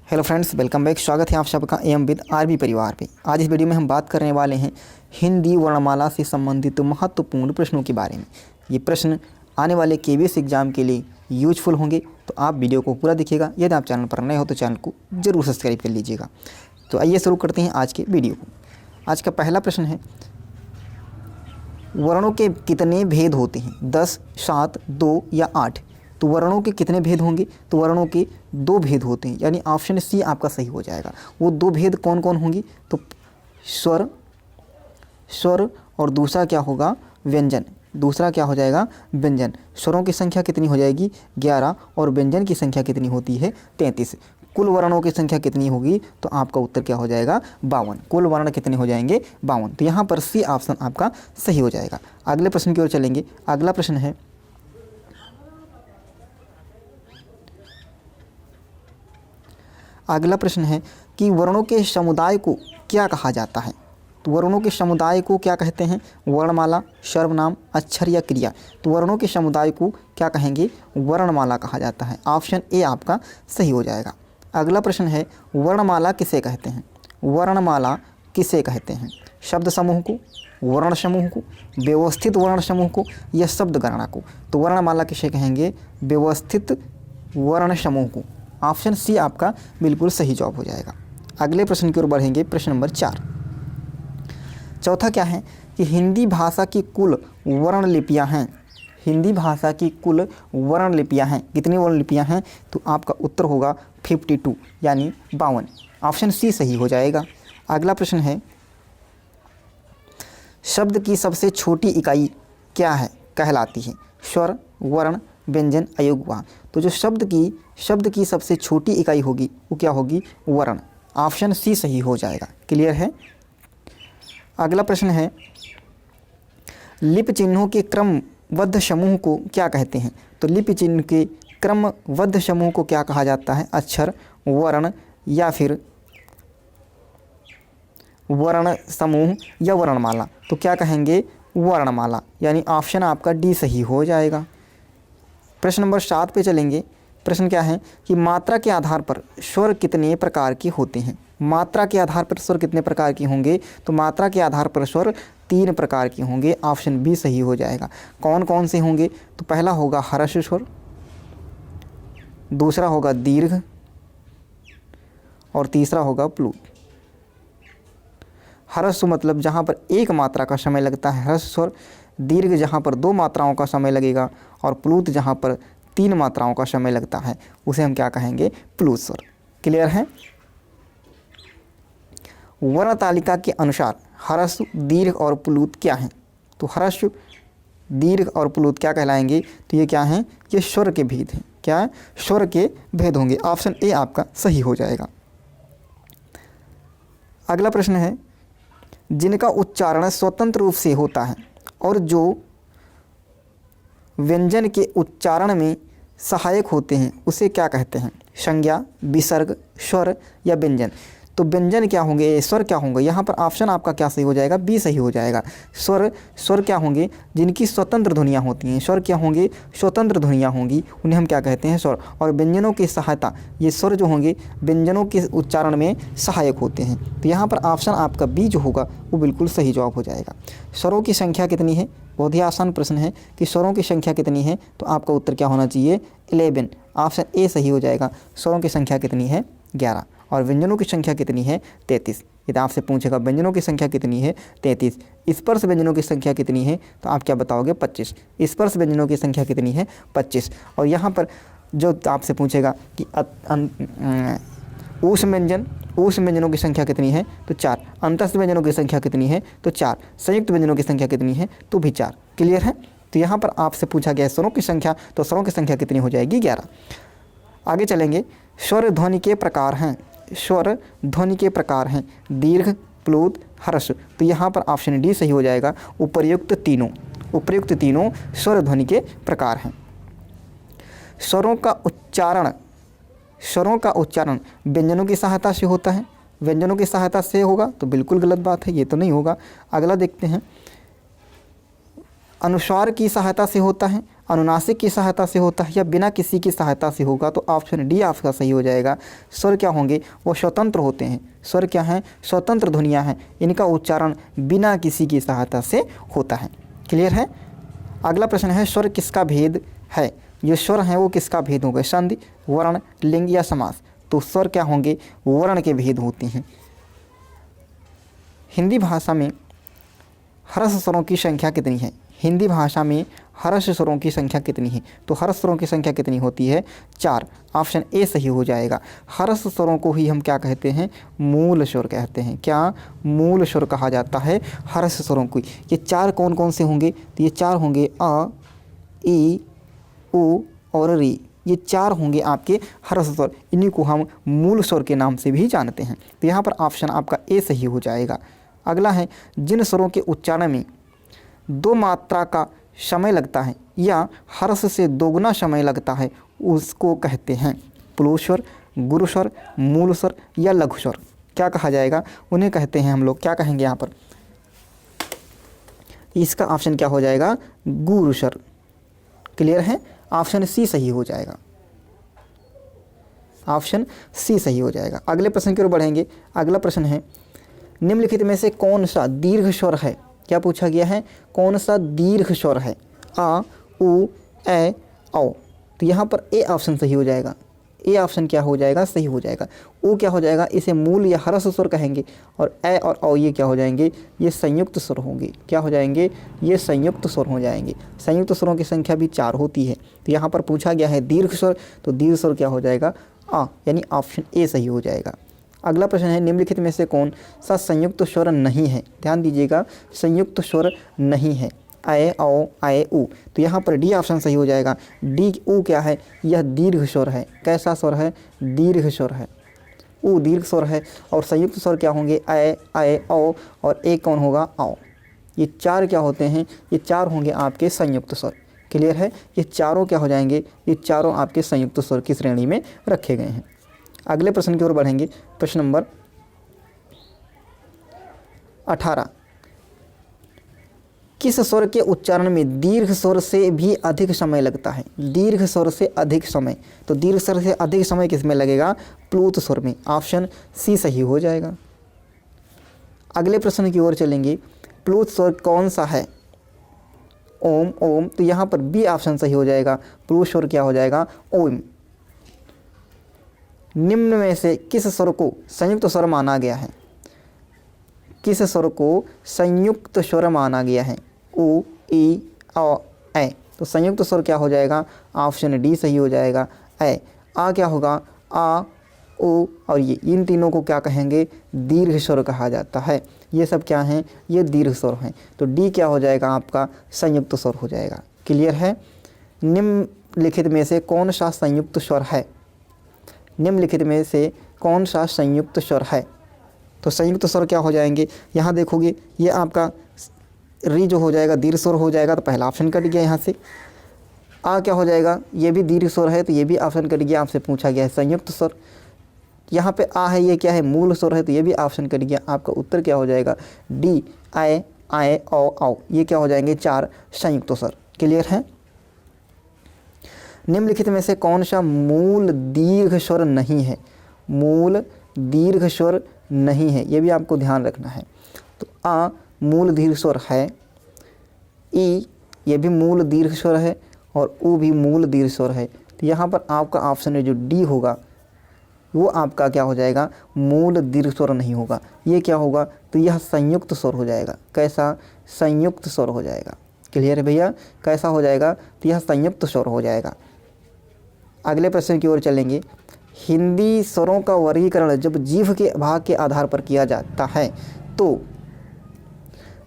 Hello friends, welcome back. स्वागत है आप सबका एम विद आरबी परिवार पे। आज इस वीडियो में हम बात करने वाले हैं हिंदी वर्णमाला से संबंधित महत्वपूर्ण प्रश्नों के बारे में। ये प्रश्न आने वाले केबीएस एग्जाम के लिए यूजफुल होंगे, तो आप वीडियो को पूरा देखिएगा। यदि आप चैनल पर नए हो तो चैनल को ज़रूर सब्सक्राइब कर लीजिएगा। तो आइए शुरू करते हैं आज के वीडियो को। आज का पहला प्रश्न है, वर्णों के कितने भेद होते हैं? 10, 7, 2 या 8? तो वर्णों के कितने भेद होंगे? तो वर्णों के 2 भेद होते हैं, यानी ऑप्शन सी आपका सही हो जाएगा। वो 2 भेद कौन कौन होंगी? तो स्वर और दूसरा क्या होगा? व्यंजन। दूसरा क्या हो जाएगा? व्यंजन। स्वरों की संख्या कितनी हो जाएगी? 11 और व्यंजन की संख्या कितनी होती है? 33। कुल वर्णों की संख्या कितनी होगी? तो आपका उत्तर क्या हो जाएगा? 52। कुल वर्ण कितने हो जाएंगे? 52। तो यहाँ पर सी ऑप्शन आपका सही हो जाएगा। अगले प्रश्न की ओर चलेंगे। अगला प्रश्न है, अगला प्रश्न है कि वर्णों के समुदाय को क्या कहा जाता है? तो वर्णों के समुदाय को क्या कहते हैं? वर्णमाला, सर्वनाम, अक्षर या क्रिया? तो वर्णों के समुदाय को क्या कहेंगे? वर्णमाला कहा जाता है। ऑप्शन ए आपका सही हो जाएगा। अगला प्रश्न है, वर्णमाला किसे कहते हैं? वर्णमाला किसे कहते हैं? शब्द समूह को, वर्ण समूह को, व्यवस्थित वर्ण समूह को या शब्द गणना को? तो वर्णमाला किसे कहेंगे? व्यवस्थित वर्ण समूह को। ऑप्शन सी आपका बिल्कुल सही जवाब हो जाएगा। अगले प्रश्न की ओर बढ़ेंगे। प्रश्न नंबर 4। चौथा क्या है कि हिंदी भाषा की कुल वर्ण लिपियाँ हैं? हिंदी भाषा की कुल वर्ण लिपियाँ हैं। कितनी वर्ण लिपियाँ हैं? तो आपका उत्तर होगा 52, यानी 52। ऑप्शन सी सही हो जाएगा। अगला प्रश्न है, शब्द की सबसे छोटी इकाई क्या है कहलाती है? स्वर, वर्ण, व्यंजन, अयोगवाह? तो जो शब्द की सबसे छोटी इकाई होगी वो क्या होगी? वर्ण। ऑप्शन सी सही हो जाएगा। क्लियर है। अगला प्रश्न है, लिपि चिन्हों के क्रमबद्ध समूह को क्या कहते हैं? तो लिपि चिन्ह के क्रमबद्ध समूह को क्या कहा जाता है? अक्षर, वर्ण या फिर वर्ण समूह या वर्णमाला? तो क्या कहेंगे? वर्णमाला, यानी ऑप्शन आपका डी सही हो जाएगा। प्रश्न नंबर 7 पे चलेंगे। प्रश्न क्या है कि मात्रा के आधार पर स्वर कितने प्रकार के होते हैं? मात्रा के आधार पर स्वर कितने प्रकार के होंगे? तो मात्रा के आधार पर स्वर 3 प्रकार के होंगे। ऑप्शन बी सही हो जाएगा। कौन कौन से होंगे? तो पहला होगा ह्रस्व स्वर, दूसरा होगा दीर्घ और तीसरा होगा प्लुत। ह्रस्व मतलब जहाँ पर 1 मात्रा का समय लगता है ह्रस्व स्वर, दीर्घ जहाँ पर 2 मात्राओं का समय लगेगा, और प्लुत जहाँ पर 3 मात्राओं का समय लगता है उसे हम क्या कहेंगे? प्लुत स्वर। क्लियर है। वर्ण तालिका के अनुसार ह्रस्व, दीर्घ और प्लुत क्या हैं? तो ह्रस्व, दीर्घ और प्लुत क्या कहलाएंगे? तो ये क्या हैं? ये स्वर के भेद हैं। क्या है? स्वर के भेद होंगे। ऑप्शन ए आपका सही हो जाएगा। अगला प्रश्न है, जिनका उच्चारण स्वतंत्र रूप से होता है और जो व्यंजन के उच्चारण में सहायक होते हैं उसे क्या कहते हैं? संज्ञा, विसर्ग, स्वर या व्यंजन? तो व्यंजन क्या होंगे? स्वर क्या होंगे? यहाँ पर ऑप्शन आपका क्या सही हो जाएगा? बी सही हो जाएगा। स्वर क्या होंगे? जिनकी स्वतंत्र ध्वनियाँ होती हैं। स्वर क्या होंगे? स्वतंत्र ध्वनियाँ होंगी, उन्हें हम क्या कहते हैं? स्वर। और व्यंजनों की सहायता, ये स्वर जो होंगे व्यंजनों के उच्चारण में सहायक होते हैं। तो यहाँ पर ऑप्शन आपका बी जो होगा वो बिल्कुल सही जवाब हो जाएगा। स्वरों की संख्या कितनी है? बहुत ही आसान प्रश्न है कि स्वरों की संख्या कितनी है? तो आपका उत्तर क्या होना चाहिए? 11। ऑप्शन ए सही हो जाएगा। स्वरों की संख्या कितनी है? 11। और व्यंजनों की संख्या कितनी है? 33। यदि आपसे पूछेगा व्यंजनों की संख्या कितनी है? 33। स्पर्श व्यंजनों की संख्या कितनी है? तो आप क्या बताओगे? 25। स्पर्श व्यंजनों की संख्या कितनी है? 25। और यहाँ पर जो आपसे पूछेगा कि ऊष् व्यंजनों की संख्या कितनी है? तो 4। अंतस्थ व्यंजनों की संख्या कितनी है? तो 4। संयुक्त व्यंजनों की संख्या कितनी है? तो भी 4। क्लियर है। तो यहाँ पर आपसे पूछा गया स्वरों की संख्या, तो स्वरों की संख्या कितनी हो जाएगी? 11। आगे चलेंगे। स्वर ध्वनि के प्रकार हैं। स्वर ध्वनि के प्रकार हैं दीर्घ, प्लुत, ह्रस्व। तो यहाँ पर ऑप्शन डी सही हो जाएगा। उपर्युक्त तीनों स्वर ध्वनि के प्रकार हैं। स्वरों का उच्चारण व्यंजनों की सहायता से होता है। व्यंजनों की सहायता से होगा तो बिल्कुल गलत बात है, ये तो नहीं होगा। अगला देखते हैं, अनुस्वार की सहायता से होता है। अनुनासिक की सहायता से होता है या बिना किसी की सहायता से होगा, तो ऑप्शन डी आपका सही हो जाएगा। स्वर क्या होंगे, वो स्वतंत्र होते हैं। स्वर क्या हैं, स्वतंत्र ध्वनियाँ हैं, इनका उच्चारण बिना किसी की सहायता से होता है। क्लियर है। अगला प्रश्न है, स्वर किसका भेद है। ये स्वर हैं वो किसका भेद होंगे, संधि, वर्ण, लिंग या समास। तो स्वर क्या होंगे, वर्ण के भेद होते हैं। हिंदी भाषा में ह्रस्व स्वरों की संख्या कितनी है। हिंदी भाषा में ह्रस्व स्वरों की संख्या कितनी है, तो ह्रस्व स्वरों की संख्या कितनी होती है, 4। ऑप्शन ए सही हो जाएगा। ह्रस्व स्वरों को ही हम क्या कहते हैं, मूल स्वर कहते हैं। क्या, मूल स्वर कहा जाता है ह्रस्व स्वरों को। ये 4 कौन कौन से होंगे, तो ये 4 होंगे अ, ई, उ और री। ये 4 होंगे आपके ह्रस्व स्वर, इन्हीं को हम मूल स्वर के नाम से भी जानते हैं। तो यहाँ पर ऑप्शन आपका ए सही हो जाएगा। अगला है, जिन स्वरों के उच्चारण में 2 मात्रा का समय लगता है या ह्रस्व से दोगुना समय लगता है, उसको कहते हैं प्लुत स्वर, गुरु स्वर, मूल स्वर या लघु स्वर। क्या कहा जाएगा, उन्हें कहते हैं हम लोग, क्या कहेंगे यहाँ पर, इसका ऑप्शन क्या हो जाएगा, गुरु स्वर। क्लियर है। ऑप्शन सी सही हो जाएगा। ऑप्शन सी सही हो जाएगा। अगले प्रश्न की ओर बढ़ेंगे। अगला प्रश्न है, निम्नलिखित में से कौन सा दीर्घ स्वर है। क्या पूछा गया है, कौन सा दीर्घ स्वर है, आ, उ, ए, औ। तो यहाँ पर ए ऑप्शन सही हो जाएगा। ए ऑप्शन क्या हो जाएगा, सही हो जाएगा। उ क्या हो जाएगा, इसे मूल या ह्रस्व स्वर कहेंगे, और ए और औ ये क्या हो जाएंगे, ये संयुक्त स्वर होंगे। क्या हो जाएंगे, ये संयुक्त स्वर हो जाएंगे। संयुक्त स्वरों की संख्या भी 4 होती है। तो यहाँ पर पूछा गया है दीर्घ स्वर, तो दीर्घ स्वर क्या हो जाएगा, आ, यानी ऑप्शन ए सही हो जाएगा। अगला प्रश्न है, निम्नलिखित में से कौन सा संयुक्त स्वर नहीं है। ध्यान दीजिएगा, संयुक्त स्वर नहीं है, ए, औ, ए, उ। तो यहाँ पर डी ऑप्शन सही हो जाएगा। डी, उ क्या है, यह दीर्घ स्वर है। कैसा स्वर है, दीर्घ स्वर है। उ दीर्घ स्वर है। और संयुक्त स्वर क्या होंगे, ए, औ, और ए कौन होगा, औ। ये 4 क्या होते हैं, ये 4 होंगे आपके संयुक्त स्वर। क्लियर है। ये चारों क्या हो जाएंगे, ये चारों आपके संयुक्त स्वर की श्रेणी में रखे गए हैं। अगले प्रश्न की ओर बढ़ेंगे। प्रश्न नंबर 18, किस स्वर के उच्चारण में दीर्घ स्वर से भी अधिक समय लगता है। दीर्घ स्वर से अधिक समय, तो दीर्घ स्वर से अधिक समय किस में लगेगा, प्लुत स्वर में। ऑप्शन सी सही हो जाएगा। अगले प्रश्न की ओर चलेंगे। प्लुत स्वर कौन सा है, ओम, ओम। तो यहाँ पर बी ऑप्शन सही हो जाएगा। प्लुत स्वर क्या हो जाएगा, ओम। निम्न में से किस स्वर को संयुक्त स्वर माना गया है। किस स्वर को संयुक्त स्वर माना गया है, उ, ई, औ, ए। तो संयुक्त स्वर क्या हो जाएगा, ऑप्शन डी सही हो जाएगा। ए, आ क्या होगा, आ, उ और ये, इन तीनों को क्या कहेंगे, दीर्घ स्वर कहा जाता है। ये सब क्या हैं, ये दीर्घ स्वर हैं। तो डी क्या हो जाएगा आपका, संयुक्त स्वर हो जाएगा। क्लियर है। निम्नलिखित में से कौन सा संयुक्त स्वर है। निम्नलिखित में से कौन सा संयुक्त स्वर है। तो संयुक्त स्वर क्या हो जाएंगे, यहाँ देखोगे, ये आपका री जो हो जाएगा दीर्घ स्वर हो जाएगा, तो पहला ऑप्शन कट गया यहाँ से। आ क्या हो जाएगा, ये भी दीर्घ स्वर है, तो ये भी ऑप्शन कट गया, आपसे पूछा गया है संयुक्त स्वर। यहाँ पे आ है, ये क्या है, मूल स्वर है, तो ये भी ऑप्शन कट गया। आपका उत्तर क्या हो जाएगा, डी, आए, आए, औ, औ। ये क्या हो जाएंगे, 4 संयुक्त स्वर। क्लियर है। निम्नलिखित में से कौन सा मूल दीर्घ स्वर नहीं है। मूल दीर्घ स्वर नहीं है, ये भी आपको ध्यान रखना है। तो आ मूल दीर्घ स्वर है, ई ये भी मूल दीर्घ स्वर है, और उ भी मूल दीर्घ स्वर है। तो यहाँ पर आपका ऑप्शन है जो डी होगा, वो आपका क्या हो जाएगा, मूल दीर्घ स्वर नहीं होगा। ये क्या होगा, तो यह संयुक्त स्वर हो जाएगा। कैसा, संयुक्त स्वर हो जाएगा। क्लियर है भैया, कैसा हो जाएगा, तो यह संयुक्त स्वर हो जाएगा। अगले प्रश्न की ओर चलेंगे। हिंदी स्वरों का वर्गीकरण जब जीभ के भाग के आधार पर किया जाता है, तो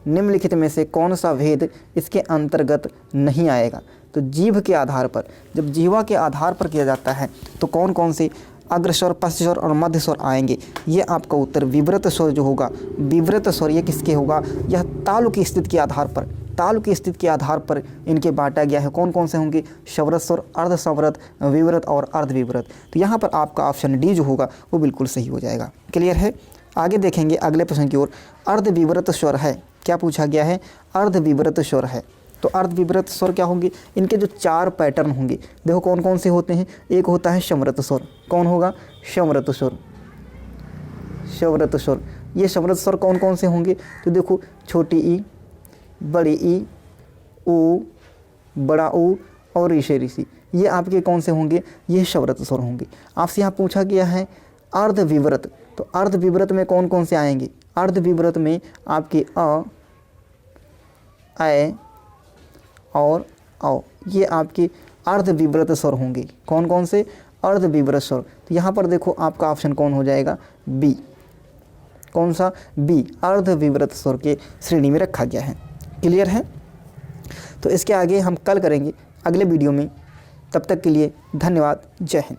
निम्नलिखित में से कौन सा भेद इसके अंतर्गत नहीं आएगा। तो जीभ के आधार पर, जब जीवा के आधार पर किया जाता है, तो कौन कौन से अग्र स्वर, पश्च स्वर और मध्य स्वर आएंगे। ये आपका उत्तर विवृत स्वर जो होगा, विवृत स्वर ये किसके होगा, यह तालु की स्थिति के आधार पर, तालु की स्थिति के आधार पर इनके बांटा गया है। कौन कौन से होंगे, शवरत स्वर, अर्ध शवरत, विवृत और अर्ध विवृत। तो यहाँ पर आपका ऑप्शन डी जो होगा वो बिल्कुल सही हो जाएगा। क्लियर है। आगे देखेंगे अगले प्रश्न की ओर। अर्ध विवृत स्वर है, क्या पूछा गया है, अर्ध विवृत स्वर है। तो अर्धविवृत स्वर क्या होंगे, इनके जो 4 पैटर्न होंगे देखो कौन कौन से होते हैं। एक होता है समृत स्वर, कौन होगा, समृत स्वर, समृत स्वर। ये समृत स्वर कौन कौन से होंगे, तो देखो छोटी ई, बड़ी ई, ऊ, बड़ा ऊ और ऋषि ऋषि, ये आपके कौन से होंगे, ये समृत स्वर होंगे। आपसे यहाँ पूछा गया है अर्धविवृत, तो अर्धविवृत में कौन कौन से आएंगे, अर्धविवृत में आपके अ, ऐ और औ, ये आपके अर्धविवृत स्वर होंगे। कौन कौन से, अर्धविवृत स्वर। तो यहाँ पर देखो आपका ऑप्शन कौन हो जाएगा, बी। कौन सा, बी, अर्धविवृत स्वर के श्रेणी में रखा गया है। क्लियर है। तो इसके आगे हम कल करेंगे अगले वीडियो में। तब तक के लिए धन्यवाद। जय हिंद।